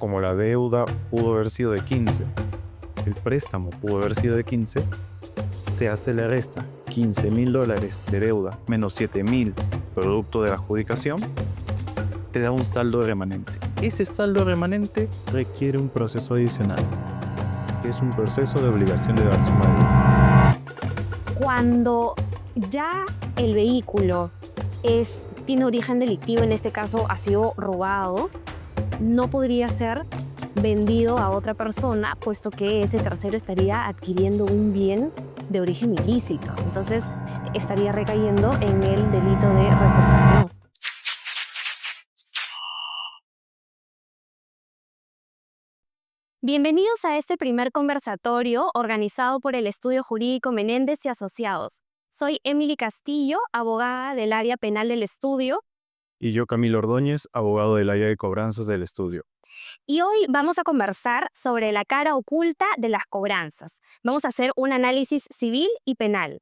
como la deuda pudo haber sido de 15, el préstamo pudo haber sido de 15, se le resta $15,000 de deuda menos 7,000 producto de la adjudicación, te da un saldo remanente. Ese saldo remanente requiere un proceso adicional, que es un proceso de obligación de dar suma de deuda. Cuando ya el vehículo tiene origen delictivo, en este caso ha sido robado, no podría ser vendido a otra persona, puesto que ese tercero estaría adquiriendo un bien de origen ilícito. Entonces, estaría recayendo en el delito de receptación. Bienvenidos a este primer conversatorio organizado por el Estudio Jurídico Menéndez y Asociados. Soy Emily Castillo, abogada del área penal del estudio, Y yo, Camilo Ordóñez, abogado del área de cobranzas del estudio. y hoy vamos a conversar sobre la cara oculta de las cobranzas. Vamos a hacer un análisis civil y penal.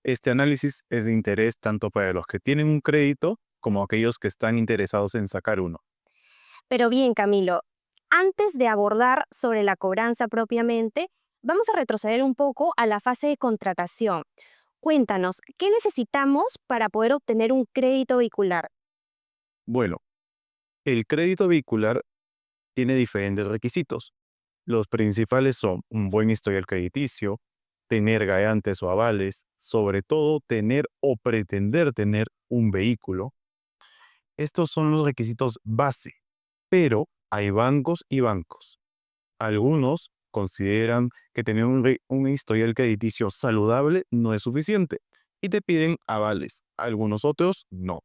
Este análisis es de interés tanto para los que tienen un crédito como aquellos que están interesados en sacar uno. Pero bien, Camilo, antes de abordar sobre la cobranza propiamente, vamos a retroceder un poco a la fase de contratación. Cuéntanos, ¿qué necesitamos para poder obtener un crédito vehicular? Bueno, el crédito vehicular tiene diferentes requisitos. Los principales son un buen historial crediticio, tener garantes o avales, sobre todo tener o pretender tener un vehículo. Estos son los requisitos base, pero hay bancos y bancos. Algunos consideran que tener un historial crediticio saludable no es suficiente y te piden avales. Algunos otros no.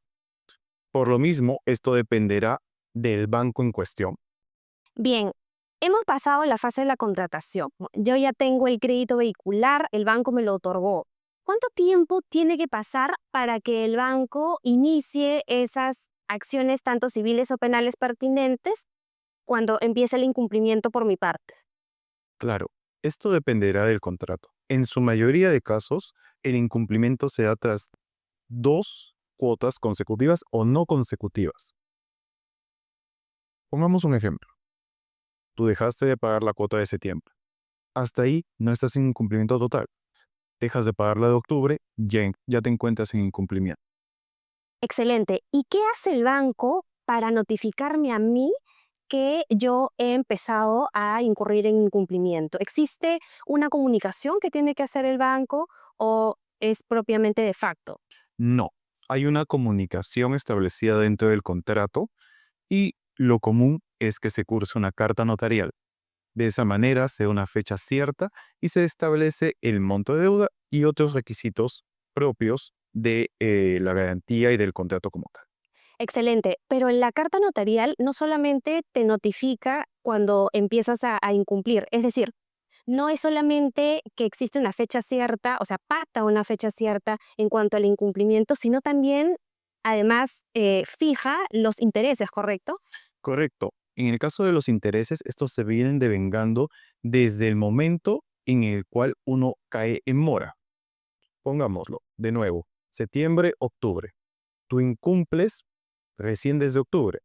Por lo mismo, esto dependerá del banco en cuestión. Bien, hemos pasado la fase de la contratación. Yo ya tengo el crédito vehicular, el banco me lo otorgó. ¿Cuánto tiempo tiene que pasar para que el banco inicie esas acciones, tanto civiles o penales pertinentes, cuando empiece el incumplimiento por mi parte? Claro, esto dependerá del contrato. En su mayoría de casos, el incumplimiento se da tras 2 cuotas consecutivas o no consecutivas. Pongamos un ejemplo. Tú dejaste de pagar la cuota de septiembre. Hasta ahí no estás en incumplimiento total. Dejas de pagar la de octubre, ya te encuentras en incumplimiento. Excelente. ¿Y qué hace el banco para notificarme a mí que yo he empezado a incurrir en incumplimiento? ¿Existe una comunicación que tiene que hacer el banco o es propiamente de facto? No, hay una comunicación establecida dentro del contrato y lo común es que se curse una carta notarial. De esa manera se da una fecha cierta y se establece el monto de deuda y otros requisitos propios de la garantía y del contrato como tal. Excelente, pero la carta notarial no solamente te notifica cuando empiezas a incumplir, es decir, no es solamente que existe una fecha cierta, o sea, pacta una fecha cierta en cuanto al incumplimiento, sino también, además, fija los intereses, ¿correcto? Correcto. En el caso de los intereses, estos se vienen devengando desde el momento en el cual uno cae en mora. Pongámoslo de nuevo, septiembre, octubre. Tú incumples recién desde octubre,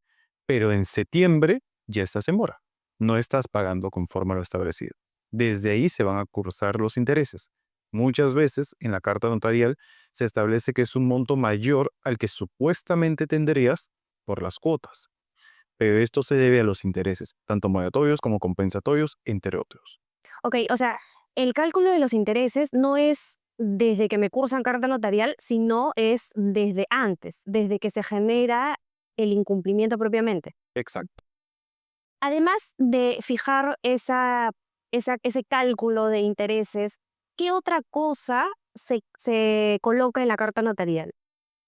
pero en septiembre ya estás en mora. No estás pagando conforme a lo establecido. Desde ahí se van a cursar los intereses. Muchas veces en la carta notarial se establece que es un monto mayor al que supuestamente tendrías por las cuotas, pero esto se debe a los intereses, tanto moratorios como compensatorios, entre otros. Ok, o sea, el cálculo de los intereses no es desde que me cursan carta notarial, sino es desde antes, desde que se genera el incumplimiento propiamente. Exacto. Además de fijar ese cálculo de intereses, ¿qué otra cosa se coloca en la carta notarial?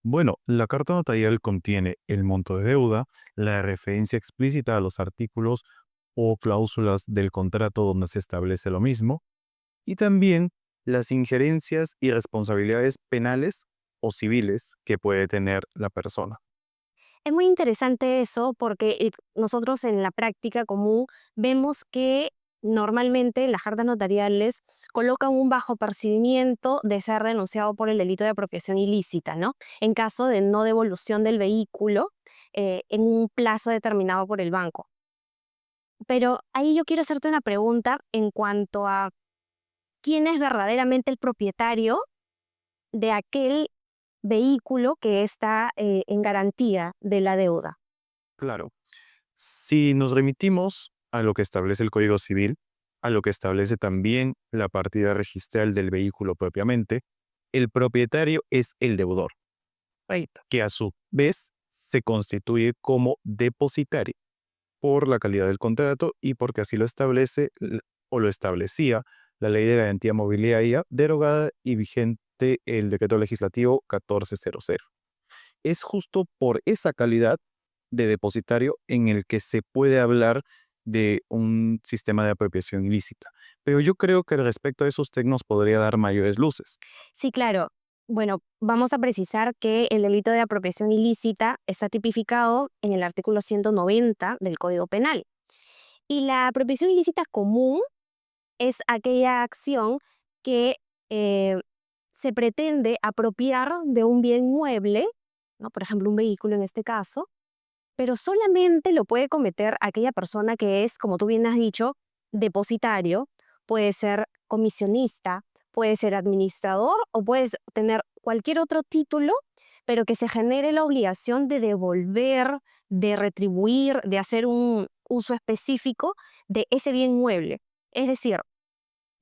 Bueno, la carta notarial contiene el monto de deuda, la referencia explícita a los artículos o cláusulas del contrato donde se establece lo mismo, y también las injerencias y responsabilidades penales o civiles que puede tener la persona. Es muy interesante eso porque nosotros en la práctica común vemos que normalmente las cartas notariales colocan un bajo percibimiento de ser denunciado por el delito de apropiación ilícita, ¿no? En caso de no devolución del vehículo en un plazo determinado por el banco. Pero ahí yo quiero hacerte una pregunta en cuanto a quién es verdaderamente el propietario de aquel vehículo que está en garantía de la deuda. Claro, si nos remitimos a lo que establece el Código Civil, a lo que establece también la partida registral del vehículo propiamente, el propietario es el deudor, Right. que a su vez se constituye como depositario por la calidad del contrato y porque así lo establece o lo establecía la Ley de Garantía Mobiliaria derogada y vigente el Decreto Legislativo 1400. Es justo por esa calidad de depositario en el que se puede hablar de un sistema de apropiación ilícita. Pero yo creo que al respecto de eso usted nos podría dar mayores luces. Sí, claro. Bueno, vamos a precisar que el delito de apropiación ilícita está tipificado en el artículo 190 del Código Penal. Y la apropiación ilícita común es aquella acción que eh, se pretende apropiar de un bien mueble, ¿no? Por ejemplo, un vehículo en este caso, pero solamente lo puede cometer aquella persona que es, como tú bien has dicho, depositario, puede ser comisionista, puede ser administrador o puedes tener cualquier otro título, pero que se genere la obligación de devolver, de retribuir, de hacer un uso específico de ese bien mueble. Es decir,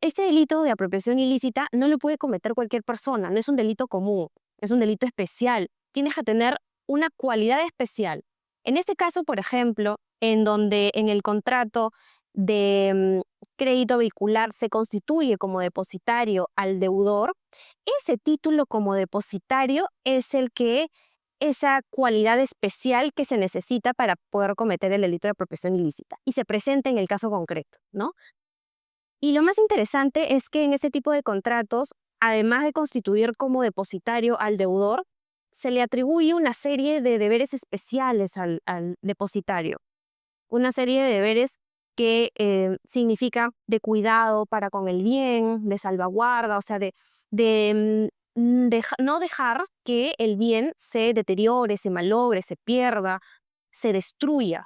este delito de apropiación ilícita no lo puede cometer cualquier persona, no es un delito común, es un delito especial. Tienes que tener una cualidad especial. En este caso, por ejemplo, en donde en el contrato de crédito vehicular se constituye como depositario al deudor, ese título como depositario es esa cualidad especial que se necesita para poder cometer el delito de apropiación ilícita y se presenta en el caso concreto, ¿no? Y lo más interesante es que en este tipo de contratos, además de constituir como depositario al deudor, se le atribuye una serie de deberes especiales al depositario. Una serie de deberes que significa de cuidado para con el bien, de salvaguarda, o sea, no dejar que el bien se deteriore, se malogre, se pierda, se destruya.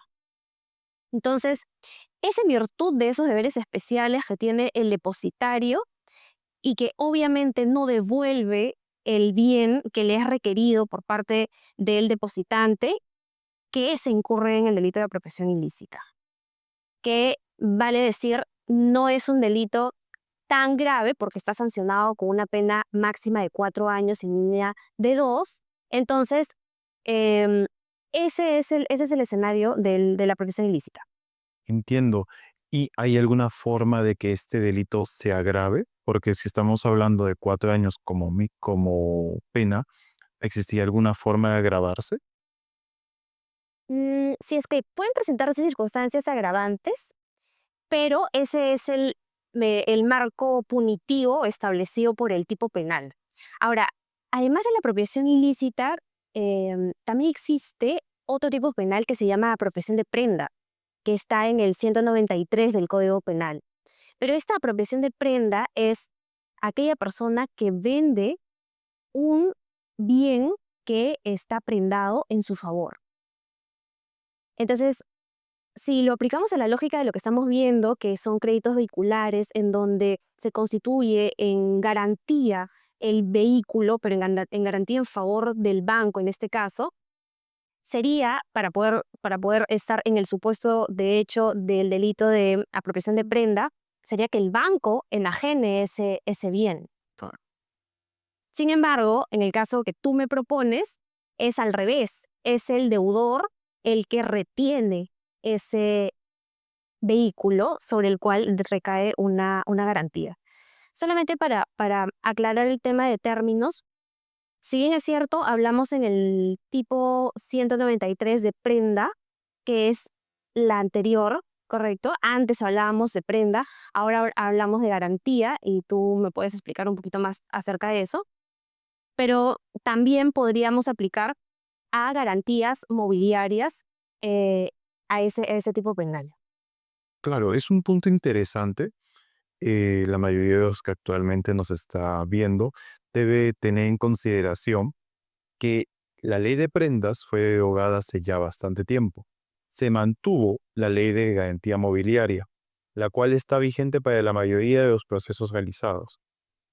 Entonces, es en virtud de esos deberes especiales que tiene el depositario y que obviamente no devuelve el bien que le es requerido por parte del depositante, que se incurre en el delito de apropiación ilícita. Que vale decir, no es un delito tan grave porque está sancionado con una pena máxima de 4 años y mínima de 2. Entonces, em, ese es el escenario de la apropiación ilícita. Entiendo. ¿Y hay alguna forma de que este delito se agrave? Porque si estamos hablando de 4 años como pena, ¿existía alguna forma de agravarse? Si es que pueden presentarse circunstancias agravantes, pero ese es el marco punitivo establecido por el tipo penal. Ahora, además de la apropiación ilícita, también existe otro tipo penal que se llama apropiación de prenda, que está en el 193 del Código Penal. Pero esta apropiación de prenda es aquella persona que vende un bien que está prendado en su favor. Entonces, si lo aplicamos a la lógica de lo que estamos viendo, que son créditos vehiculares en donde se constituye en garantía el vehículo, pero en garantía en favor del banco en este caso, sería, para poder estar en el supuesto de hecho del delito de apropiación de prenda, sería que el banco enajene ese bien. Claro. Sin embargo, en el caso que tú me propones, es al revés, es el deudor el que retiene ese vehículo sobre el cual recae una garantía. Solamente para aclarar el tema de términos, si bien es cierto, hablamos en el tipo 193 de prenda, que es la anterior, ¿correcto? Antes hablábamos de prenda, ahora hablamos de garantía y tú me puedes explicar un poquito más acerca de eso, pero también podríamos aplicar a garantías mobiliarias eh, a ese tipo penal. Claro, es un punto interesante. La mayoría de los que actualmente nos está viendo debe tener en consideración que la ley de prendas fue derogada hace ya bastante tiempo. se mantuvo la ley de garantía mobiliaria, la cual está vigente para la mayoría de los procesos realizados.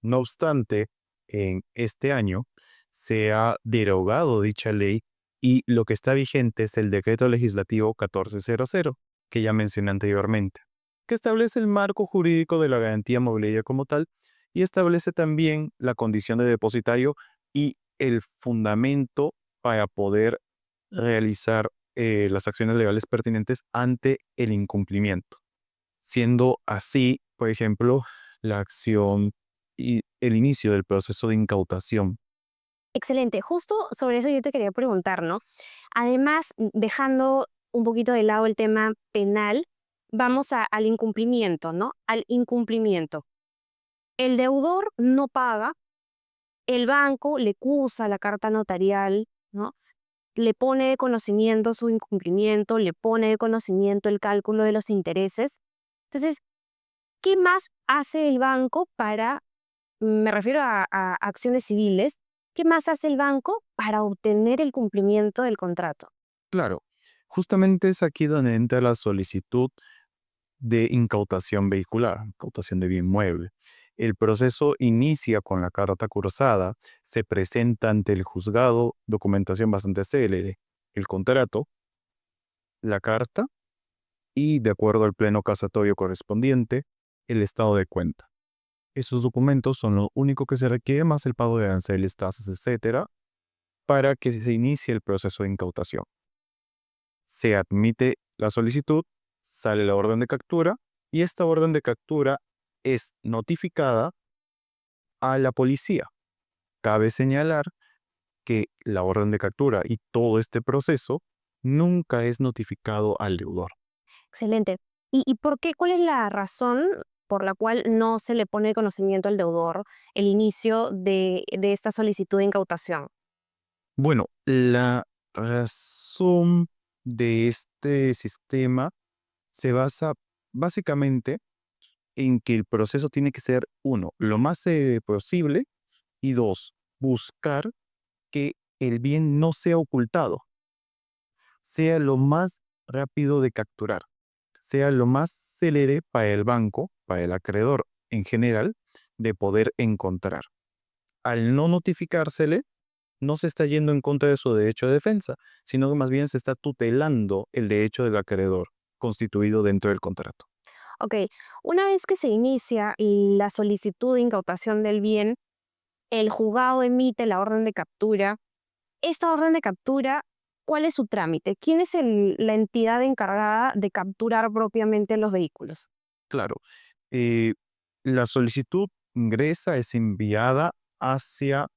No obstante, en este año se ha derogado dicha ley y lo que está vigente es el Decreto Legislativo 1400, que ya mencioné anteriormente, que establece el marco jurídico de la garantía mobiliaria como tal y establece también la condición de depositario y el fundamento para poder realizar las acciones legales pertinentes ante el incumplimiento, siendo así, por ejemplo, la acción y el inicio del proceso de incautación. Excelente. Justo sobre eso yo te quería preguntar, ¿no? Además, dejando un poquito de lado el tema penal, vamos al incumplimiento, ¿no? Al incumplimiento. El deudor no paga, el banco le cursa la carta notarial, ¿no? Le pone de conocimiento su incumplimiento, le pone de conocimiento el cálculo de los intereses. Entonces, ¿qué más hace el banco para, me refiero a acciones civiles, qué más hace el banco para obtener el cumplimiento del contrato? Claro, justamente es aquí donde entra la solicitud de incautación vehicular, incautación de bien mueble. El proceso inicia con la carta cursada, se presenta ante el juzgado documentación bastante célere, el contrato, la carta y, de acuerdo al pleno casatorio correspondiente, el estado de cuenta. Esos documentos son lo único que se requiere, más el pago de aranceles, tasas, etcétera, para que se inicie el proceso de incautación. Se admite la solicitud, sale la orden de captura y esta orden de captura es notificada a la policía. Cabe señalar que la orden de captura y todo este proceso nunca es notificado al deudor. Excelente. ¿Y por qué? ¿Cuál es la razón por la cual no se le pone de conocimiento al deudor el inicio de esta solicitud de incautación? Bueno, la razón de este sistema se basa básicamente en que el proceso tiene que ser, uno, lo más posible y dos, buscar que el bien no sea ocultado, sea lo más rápido de capturar, sea lo más célere para el banco, para el acreedor en general, de poder encontrar. Al no notificársele, no se está yendo en contra de su derecho de defensa, sino que más bien se está tutelando el derecho del acreedor constituido dentro del contrato. Ok, una vez que se inicia la solicitud de incautación del bien, el juzgado emite la orden de captura. Esta orden de captura, ¿cuál es su trámite? ¿Quién es la entidad encargada de capturar propiamente los vehículos? Claro, eh, la solicitud ingresa, es enviada hacia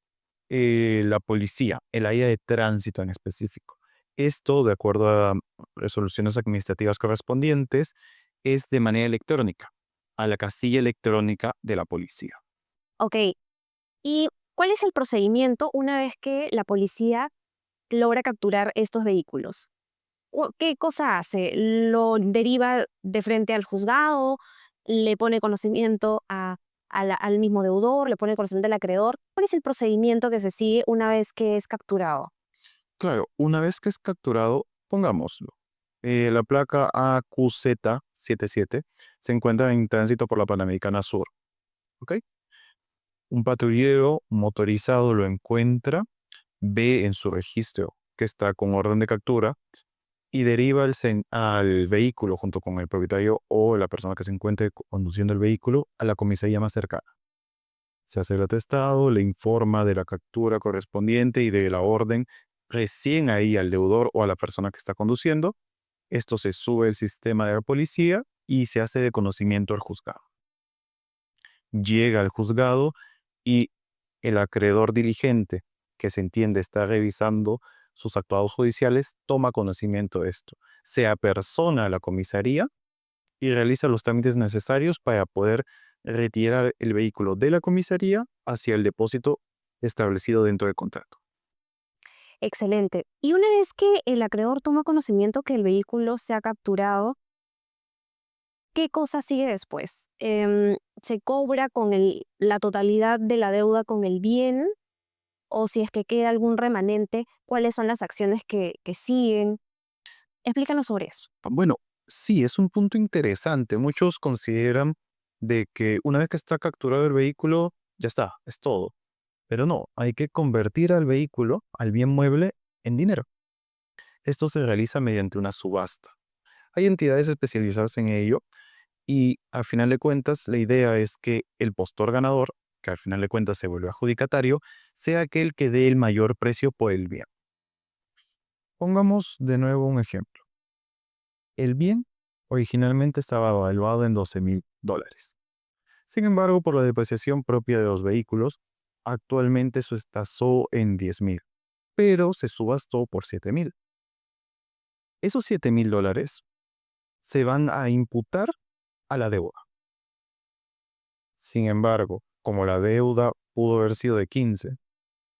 la policía, el área de tránsito en específico. Esto, de acuerdo a resoluciones administrativas correspondientes, es de manera electrónica, a la casilla electrónica de la policía. Ok, ¿y cuál es el procedimiento una vez que la policía logra capturar estos vehículos? ¿Qué cosa hace? ¿Lo deriva de frente al juzgado? ¿Le pone conocimiento al mismo deudor? ¿Le pone conocimiento al acreedor? ¿Cuál es el procedimiento que se sigue una vez que es capturado? Claro, una vez que es capturado, pongámoslo, la placa AQZ77 se encuentra en tránsito por la Panamericana Sur, ¿ok? Un patrullero motorizado lo encuentra, ve en su registro que está con orden de captura y deriva al vehículo junto con el propietario o la persona que se encuentre conduciendo el vehículo a la comisaría más cercana. Se hace el atestado, le informa de la captura correspondiente y de la orden recién ahí al deudor o a la persona que está conduciendo. Esto se sube al sistema de la policía y se hace de conocimiento al juzgado. Llega al juzgado y el acreedor diligente, que se entiende está revisando sus actuados judiciales, toma conocimiento de esto. Se apersona a la comisaría y realiza los trámites necesarios para poder retirar el vehículo de la comisaría hacia el depósito establecido dentro del contrato. Excelente. Y una vez que el acreedor toma conocimiento que el vehículo se ha capturado, ¿qué cosa sigue después? ¿Se cobra con la totalidad de la deuda con el bien? ¿O si es que queda algún remanente, cuáles son las acciones que siguen? Explícanos sobre eso. Bueno, sí, es un punto interesante. Muchos consideran de que una vez que está capturado el vehículo, ya está, es todo. Pero no, hay que convertir al vehículo, al bien mueble, en dinero. Esto se realiza mediante una subasta. Hay entidades especializadas en ello y al final de cuentas la idea es que el postor ganador, que al final de cuentas se vuelve adjudicatario, sea aquel que dé el mayor precio por el bien. Pongamos de nuevo un ejemplo. El bien originalmente estaba evaluado en $12,000. Sin embargo, por la depreciación propia de los vehículos, actualmente se tasó en 10,000, pero se subastó por 7,000. Esos $7,000 se van a imputar a la deuda. Sin embargo, como la deuda pudo haber sido de 15,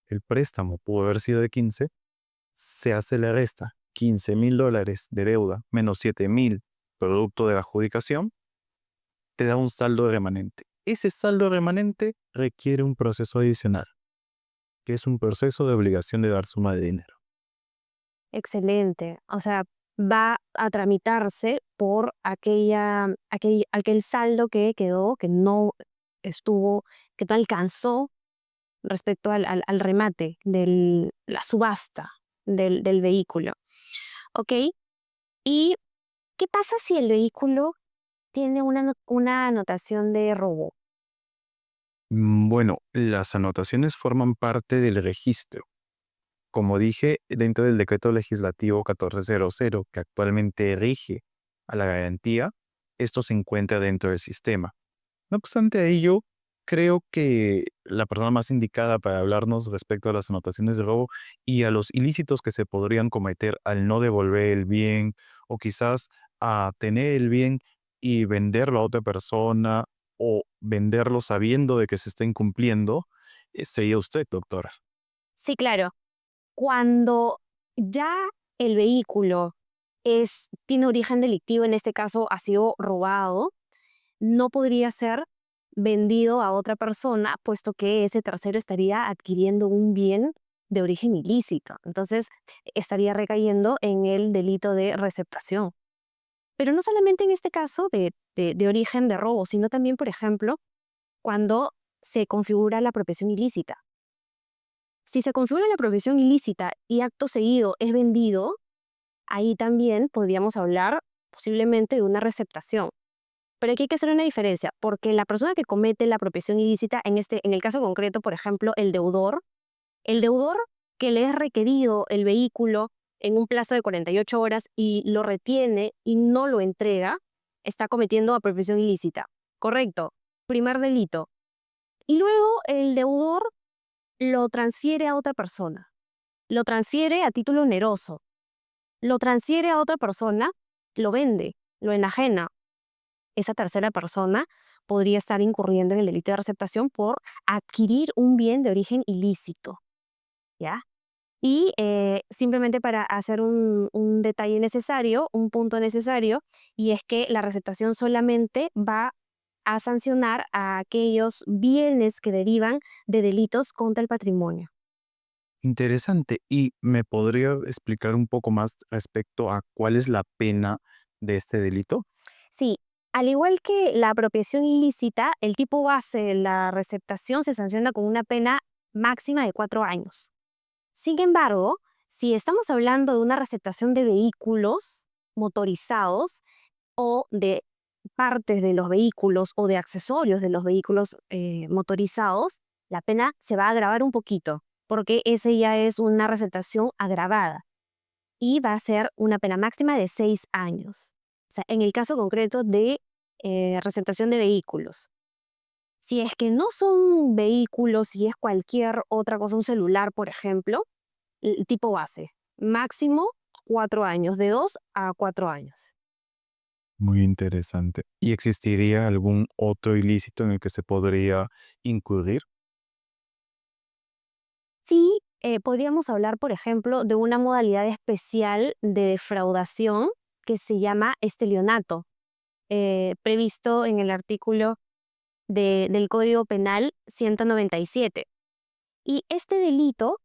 el préstamo pudo haber sido de 15, se hace la resta $15,000 de deuda menos 7,000 producto de la adjudicación, te da un saldo remanente. Ese saldo remanente requiere un proceso adicional, que es un proceso de obligación de dar suma de dinero. Excelente. O sea, va a tramitarse por aquel saldo que quedó, que no estuvo, que no alcanzó respecto al remate de la subasta del vehículo. ¿Ok? ¿Y qué pasa si el vehículo tiene una anotación de robo? Bueno, las anotaciones forman parte del registro. Como dije, dentro del decreto legislativo 1400, que actualmente rige a la garantía, esto se encuentra dentro del sistema. No obstante a ello, creo que la persona más indicada para hablarnos respecto a las anotaciones de robo y a los ilícitos que se podrían cometer al no devolver el bien o quizás a tener el bien y venderlo a otra persona o venderlo sabiendo de que se está incumpliendo, sería usted, doctora. Sí, claro. Cuando ya el vehículo tiene origen delictivo, en este caso ha sido robado, no podría ser vendido a otra persona, puesto que ese tercero estaría adquiriendo un bien de origen ilícito. Entonces, estaría recayendo en el delito de receptación. Pero no solamente en este caso de origen de robo, sino también, por ejemplo, cuando se configura la apropiación ilícita. Si se configura la apropiación ilícita y acto seguido es vendido, ahí también podríamos hablar posiblemente de una receptación. Pero aquí hay que hacer una diferencia, porque la persona que comete la apropiación ilícita, en el caso concreto, por ejemplo, el deudor que le es requerido el vehículo en un plazo de 48 horas y lo retiene y no lo entrega, está cometiendo apropiación ilícita. Correcto, primer delito. Y luego el deudor lo transfiere a otra persona, lo transfiere a título oneroso, lo transfiere a otra persona, lo vende, lo enajena. Esa tercera persona podría estar incurriendo en el delito de receptación por adquirir un bien de origen ilícito, ¿ya? Y simplemente para hacer un detalle necesario, un punto necesario, y es que la receptación solamente va a sancionar a aquellos bienes que derivan de delitos contra el patrimonio. Interesante. ¿Y me podría explicar un poco más respecto a cuál es la pena de este delito? Sí, al igual que la apropiación ilícita, el tipo base de la receptación se sanciona con una pena máxima de 4 años. Sin embargo, si estamos hablando de una receptación de vehículos motorizados o de partes de los vehículos o de accesorios de los vehículos motorizados, la pena se va a agravar un poquito, porque ese ya es una receptación agravada y va a ser una pena máxima de 6 años. O sea, en el caso concreto de receptación de vehículos. Si es que no son vehículos, si es cualquier otra cosa, un celular, por ejemplo, el tipo base, máximo 4 años, de 2 a 4 años. Muy interesante. ¿Y existiría algún otro ilícito en el que se podría incurrir? Sí, podríamos hablar, por ejemplo, de una modalidad especial de defraudación que se llama estelionato, previsto en el artículo del Código Penal 197. Y este delito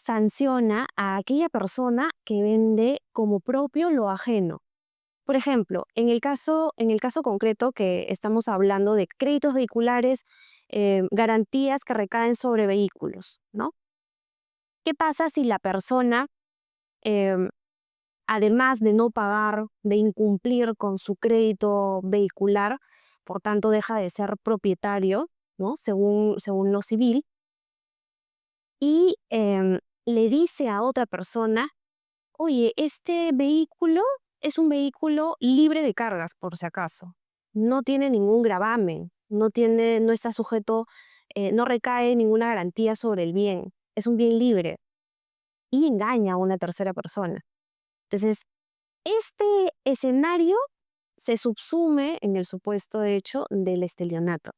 sanciona a aquella persona que vende como propio lo ajeno. Por ejemplo, en el caso concreto que estamos hablando de créditos vehiculares, garantías que recaen sobre vehículos, ¿no? ¿Qué pasa si la persona, em, además de no pagar, de incumplir con su crédito vehicular, por tanto deja de ser propietario, ¿no? Según lo civil, y le dice a otra persona: oye, este vehículo es un vehículo libre de cargas, por si acaso. No tiene ningún gravamen, no está sujeto, no recae ninguna garantía sobre el bien. Es un bien libre y engaña a una tercera persona. Entonces, este escenario se subsume en el supuesto hecho del estelionato,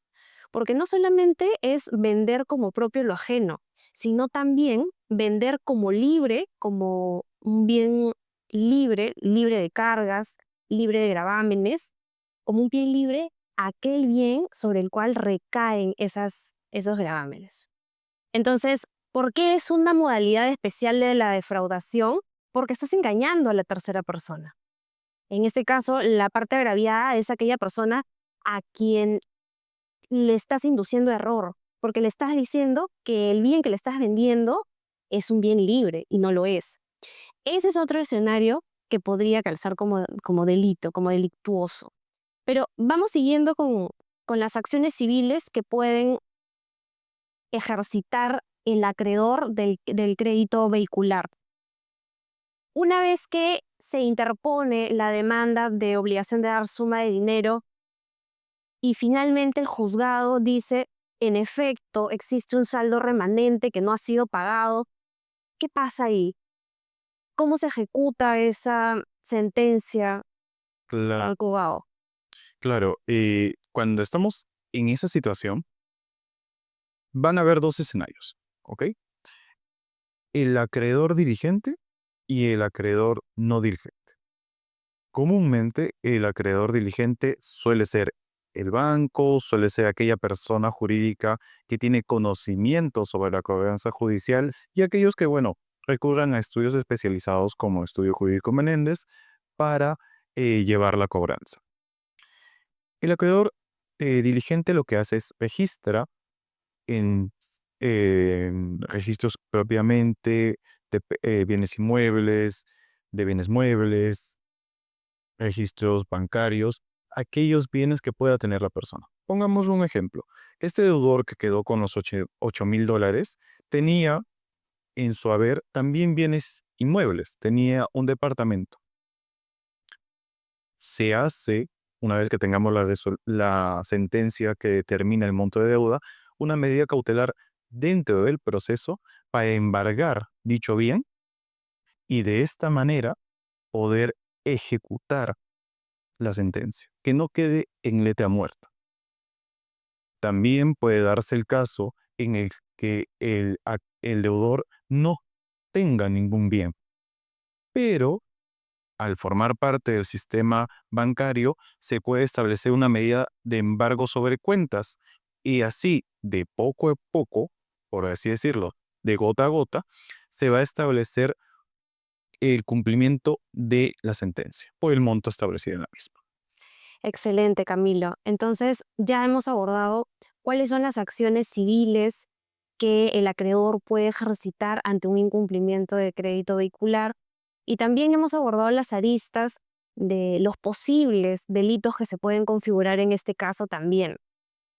porque no solamente es vender como propio lo ajeno, sino también vender como libre, como un bien libre, libre de cargas, libre de gravámenes, como un bien libre, aquel bien sobre el cual recaen esos gravámenes. Entonces, ¿por qué es una modalidad especial de la defraudación? Porque estás engañando a la tercera persona. En este caso, la parte agraviada es aquella persona a quien le estás induciendo a error, porque le estás diciendo que el bien que le estás vendiendo es un bien libre y no lo es. Ese es otro escenario que podría calzar como delito, como delictuoso. Pero vamos siguiendo con las acciones civiles que pueden ejercitar el acreedor del crédito vehicular. Una vez que se interpone la demanda de obligación de dar suma de dinero y finalmente el juzgado dice, en efecto, existe un saldo remanente que no ha sido pagado, ¿qué pasa ahí? ¿Cómo se ejecuta esa sentencia Cla- al juzgado? claro, cuando estamos en esa situación, van a haber dos escenarios, ¿ok? El acreedor diligente y el acreedor no diligente. Comúnmente, el acreedor diligente suele ser el banco, suele ser aquella persona jurídica que tiene conocimiento sobre la cobranza judicial y aquellos que, bueno, recurran a estudios especializados como Estudio Jurídico Menéndez para llevar la cobranza. El acreedor diligente lo que hace es registra en registros propiamente de bienes inmuebles, de bienes muebles, registros bancarios, aquellos bienes que pueda tener la persona. Pongamos un ejemplo. Este deudor que quedó con los $8,000 tenía en su haber también bienes inmuebles, tenía un departamento. Se hace, una vez que tengamos la sentencia que determina el monto de deuda, una medida cautelar dentro del proceso para embargar dicho bien y de esta manera poder ejecutar la sentencia, que no quede en letra muerta. También puede darse el caso en el que el deudor no tenga ningún bien, pero al formar parte del sistema bancario se puede establecer una medida de embargo sobre cuentas y así de poco a poco, por así decirlo, de gota a gota, se va a establecer el cumplimiento de la sentencia por el monto establecido en la misma. Excelente, Camilo. Entonces, ya hemos abordado cuáles son las acciones civiles que el acreedor puede ejercitar ante un incumplimiento de crédito vehicular y también hemos abordado las aristas de los posibles delitos que se pueden configurar en este caso también.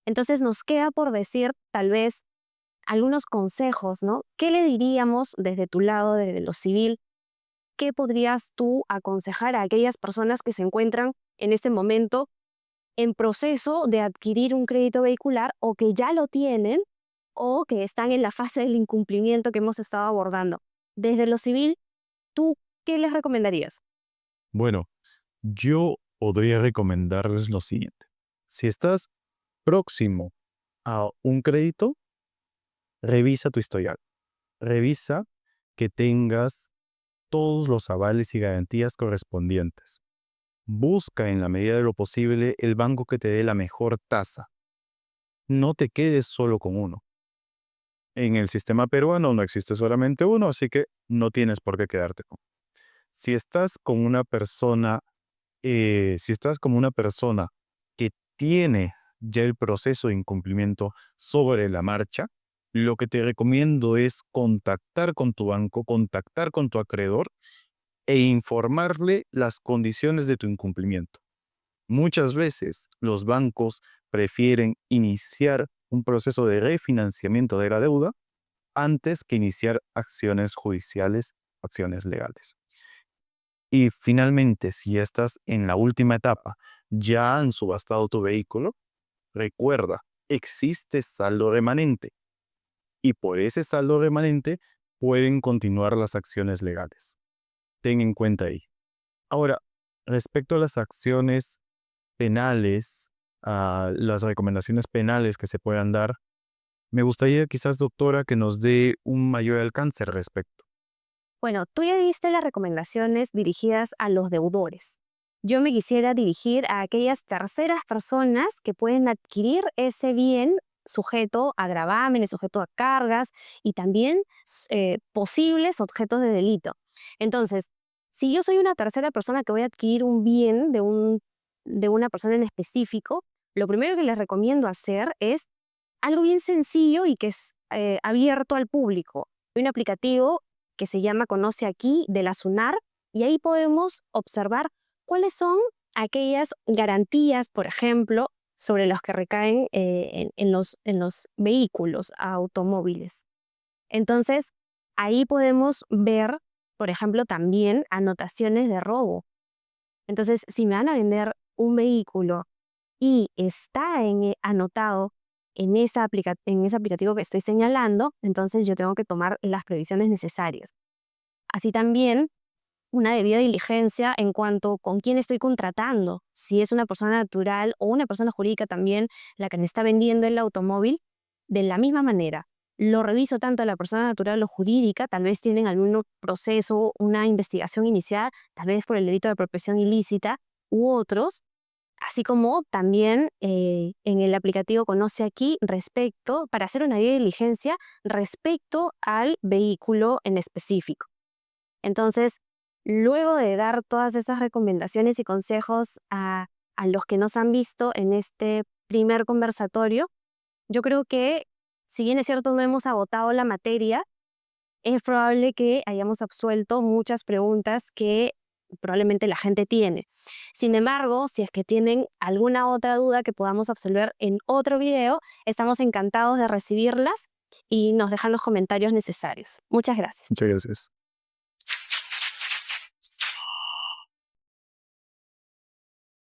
Entonces, nos queda por decir tal vez algunos consejos, ¿no? ¿Qué le diríamos desde tu lado, desde lo civil? ¿Qué podrías tú aconsejar a aquellas personas que se encuentran en este momento en proceso de adquirir un crédito vehicular o que ya lo tienen o que están en la fase del incumplimiento que hemos estado abordando? Desde lo civil, ¿tú qué les recomendarías? Bueno, yo podría recomendarles lo siguiente. Si estás próximo a un crédito, revisa tu historial. Revisa que tengas todos los avales y garantías correspondientes. Busca en la medida de lo posible el banco que te dé la mejor tasa. No te quedes solo con uno. En el sistema peruano no existe solamente uno, así que no tienes por qué quedarte con. Si estás con una persona, si estás como una persona que tiene ya el proceso de incumplimiento sobre la marcha, lo que te recomiendo es contactar con tu banco, contactar con tu acreedor e informarle las condiciones de tu incumplimiento. Muchas veces los bancos prefieren iniciar un proceso de refinanciamiento de la deuda antes que iniciar acciones judiciales, acciones legales. Y finalmente, si ya estás en la última etapa, ya han subastado tu vehículo, recuerda, existe saldo remanente y por ese saldo remanente pueden continuar las acciones legales. Ten en cuenta ahí. Ahora, respecto a las acciones penales, a las recomendaciones penales que se puedan dar, me gustaría quizás, doctora, que nos dé un mayor alcance al respecto. Bueno, tú ya diste las recomendaciones dirigidas a los deudores. Yo me quisiera dirigir a aquellas terceras personas que pueden adquirir ese bien sujeto a gravámenes, sujeto a cargas y también posibles objetos de delito. Entonces, si yo soy una tercera persona que voy a adquirir un bien de una persona en específico, lo primero que les recomiendo hacer es algo bien sencillo y que es abierto al público. Hay un aplicativo que se llama Conoce Aquí de la SUNAR y ahí podemos observar cuáles son aquellas garantías, por ejemplo, sobre las que recaen en los vehículos automóviles. Entonces, ahí podemos ver, por ejemplo, también anotaciones de robo. Entonces, si me van a vender un vehículo y está anotado en ese aplicativo que estoy señalando, entonces yo tengo que tomar las previsiones necesarias. Así también una debida diligencia en cuanto con quién estoy contratando, si es una persona natural o una persona jurídica también la que me está vendiendo el automóvil, de la misma manera. Lo reviso tanto a la persona natural o jurídica, tal vez tienen algún proceso, una investigación inicial, tal vez por el delito de apropiación ilícita u otros, así como también en el aplicativo Conoce Aquí para hacer una debida diligencia respecto al vehículo en específico. Entonces, luego de dar todas esas recomendaciones y consejos a los que nos han visto en este primer conversatorio, yo creo que, si bien es cierto no hemos agotado la materia, es probable que hayamos absuelto muchas preguntas que probablemente la gente tiene. Sin embargo, si es que tienen alguna otra duda que podamos absolver en otro video, estamos encantados de recibirlas y nos dejan los comentarios necesarios. Muchas gracias. Muchas gracias.